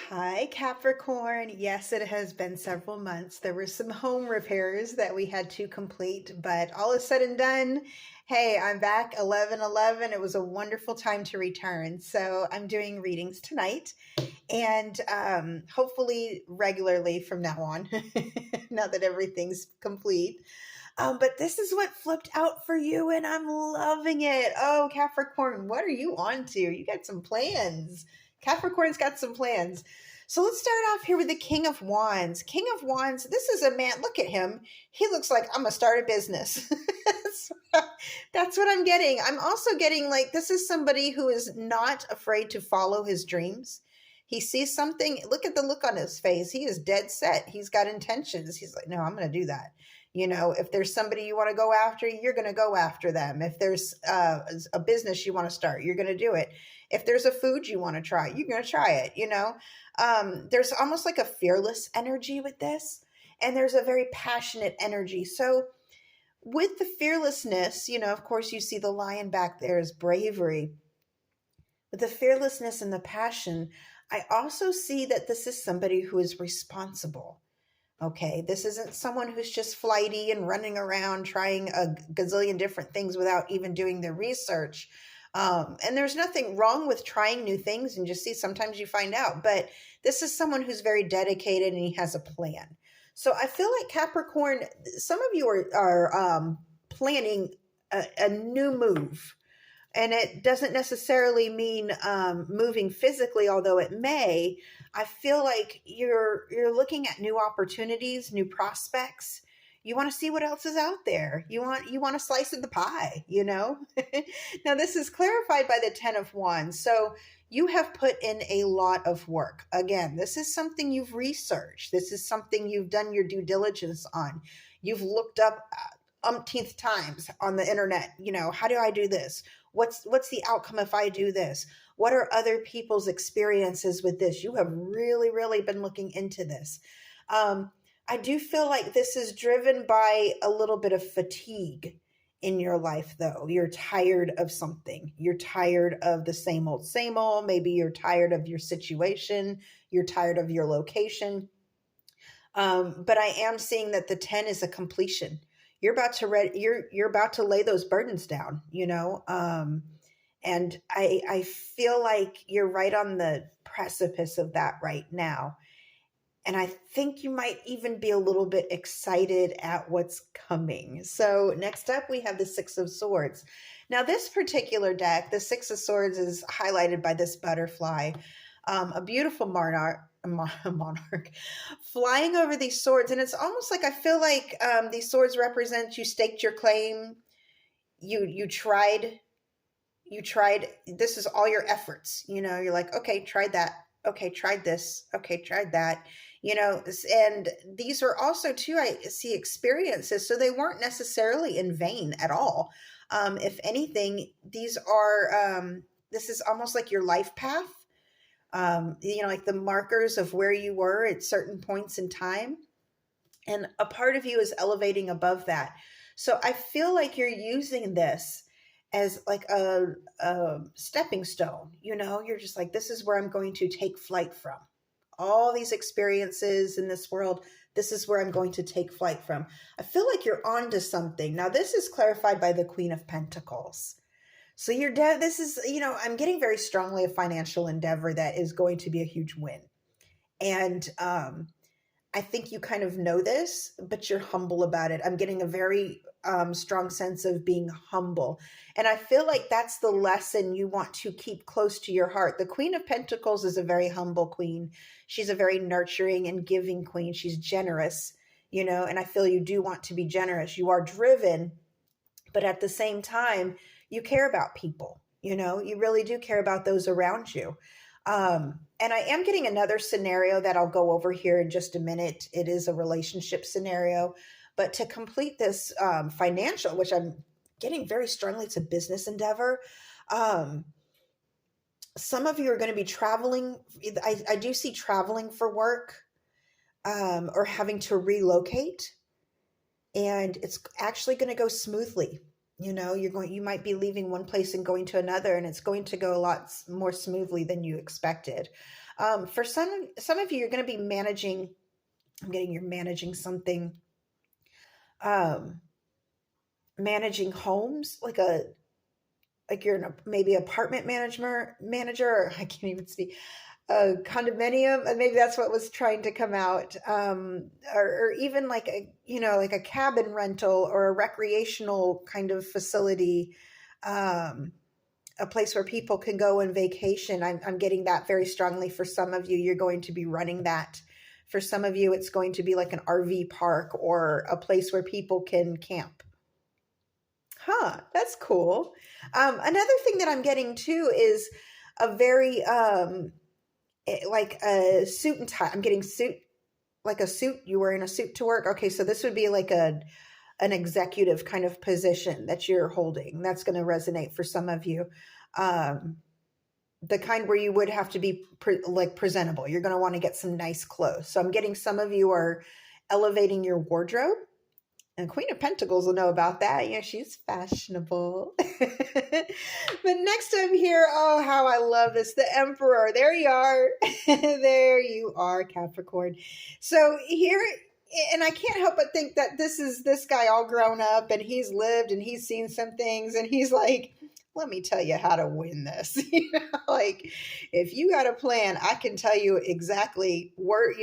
Hi, Capricorn. Yes, it has been several months. There were some home repairs that we had to complete, but all is said and done. Hey, I'm back 11/11. It was a wonderful time to return. So I'm doing readings tonight and hopefully regularly from now on, now that everything's complete. But this is what flipped out for you, and I'm loving it. Oh, Capricorn, what are you on to? You got some plans. Capricorn's got some plans. So let's start off here with the King of Wands. King of Wands, this is a man, look at him. He looks like I'm going to start a business. That's what I'm getting. I'm also getting like this is somebody who is not afraid to follow his dreams. He sees something, look at the look on his face. He is dead set. He's got intentions. He's like, no, I'm going to do that. If there's somebody you want to go after, you're going to go after them. If there's a business you want to start, you're going to do it. If there's a food you want to try, you're going to try it. There's almost like a fearless energy with this, and there's a very passionate energy. So with the fearlessness, of course, you see the lion back there is bravery. But the fearlessness and the passion, I also see that this is somebody who is responsible. Okay, this isn't someone who's just flighty and running around trying a gazillion different things without even doing their research. And there's nothing wrong with trying new things and just see, sometimes you find out. But this is someone who's very dedicated and he has a plan. So I feel like Capricorn, some of you are planning a new move. And it doesn't necessarily mean moving physically, although it may. I feel like you're looking at new opportunities, new prospects. You want to see what else is out there. You want a slice of the pie. Now this is clarified by the Ten of Wands. So you have put in a lot of work. Again, this is something you've researched. This is something you've done your due diligence on. You've looked up umpteenth times on the internet. How do I do this? What's the outcome if I do this? What are other people's experiences with this? You have really, really been looking into this. I do feel like this is driven by a little bit of fatigue in your life, though. You're tired of something. You're tired of the same old, same old. Maybe you're tired of your situation. You're tired of your location. But I am seeing that the 10 is a completion. You're about to you're about to lay those burdens down, and I feel like you're right on the precipice of that right now. And I think you might even be a little bit excited at what's coming. So next up, we have the Six of Swords. Now, this particular deck, the Six of Swords, is highlighted by this butterfly, a beautiful monarch flying over these swords. And it's almost like I feel like these swords represent you staked your claim. You tried. This is all your efforts. You're like, okay, tried that. Okay, tried this. Okay, tried that. And these are also too, I see, experiences. So they weren't necessarily in vain at all. If anything, these are this is almost like your life path. Like the markers of where you were at certain points in time. And a part of you is elevating above that. So I feel like you're using this as like a stepping stone. You're just like, this is where I'm going to take flight from. All these experiences in this world, this is where I'm going to take flight from. I feel like you're onto something. Now, this is clarified by the Queen of Pentacles. So this is, I'm getting very strongly a financial endeavor that is going to be a huge win. And I think you kind of know this, but you're humble about it. I'm getting a very strong sense of being humble. And I feel like that's the lesson you want to keep close to your heart. The Queen of Pentacles is a very humble queen. She's a very nurturing and giving queen. She's generous, and I feel you do want to be generous. You are driven, but at the same time, you care about people. You really do care about those around you. And I am getting another scenario that I'll go over here in just a minute. It is a relationship scenario, but to complete this financial, which I'm getting very strongly, it's a business endeavor. Some of you are going to be traveling. I do see traveling for work or having to relocate, and it's actually going to go smoothly. You might be leaving one place and going to another, and it's going to go a lot more smoothly than you expected. For some of you, you're going to be managing. I'm getting you're managing something, um, managing homes, like you're maybe apartment manager, or I can't even speak, a condominium, and maybe that's what was trying to come out, or even like a like a cabin rental or a recreational kind of facility, um, a place where people can go and vacation. I'm getting that very strongly. For some of you, you're going to be running that. For some of you, it's going to be like an RV park or a place where people can camp. Huh, that's cool. Another thing that I'm getting too is a very like a suit and tie. I'm getting suit, like a suit. You wearing a suit to work. Okay, so this would be like an executive kind of position that you're holding. That's going to resonate for some of you. Um, the kind where you would have to be like presentable. You're going to want to get some nice clothes. So I'm getting some of you are elevating your wardrobe. And Queen of Pentacles will know about that. Yeah, she's fashionable. But next I'm here, oh, how I love this. The Emperor. There you are. There you are, Capricorn. So here, and I can't help but think that this is this guy all grown up and he's lived and he's seen some things and he's like, let me tell you how to win this. Like if you got a plan, I can tell you exactly where,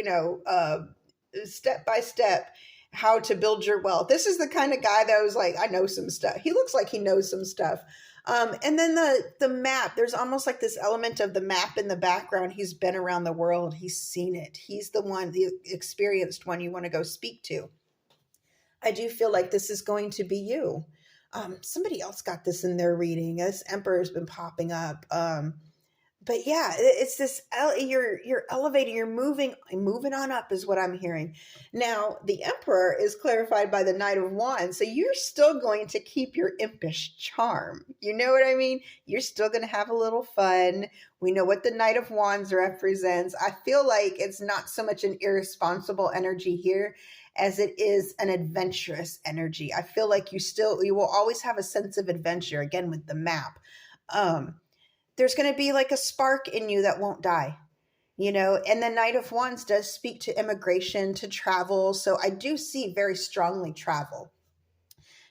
step by step how to build your wealth. This is the kind of guy that was like, I know some stuff. He looks like he knows some stuff. And then the map, there's almost like this element of the map in the background. He's been around the world. He's seen it. He's the one, the experienced one you want to go speak to. I do feel like this is going to be you. Somebody else got this in their reading. This Emperor's been popping up. But yeah, it's this, you're elevating, you're moving on up is what I'm hearing. Now the Emperor is clarified by the Knight of Wands, so you're still going to keep your impish charm. You know what I mean? You're still going to have a little fun. We know what the Knight of Wands represents. I feel like it's not so much an irresponsible energy here as it is an adventurous energy. I feel like you will always have a sense of adventure, again with the map. There's going to be like a spark in you that won't die, and the Knight of Wands does speak to immigration, to travel. So I do see very strongly travel.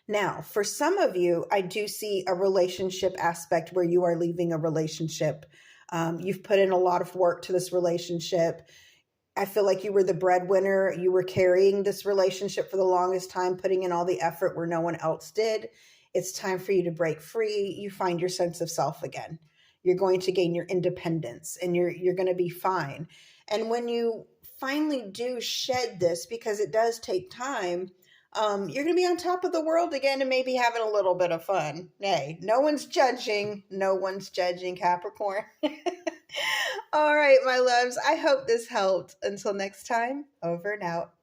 Now, for some of you, I do see a relationship aspect where you are leaving a relationship. You've put in a lot of work to this relationship. I feel like you were the breadwinner. You were carrying this relationship for the longest time, putting in all the effort where no one else did. It's time for you to break free. You find your sense of self again. You're going to gain your independence and you're going to be fine. And when you finally do shed this, because it does take time, you're going to be on top of the world again and maybe having a little bit of fun. Hey, no one's judging. No one's judging, Capricorn. All right, my loves. I hope this helped. Until next time, over and out.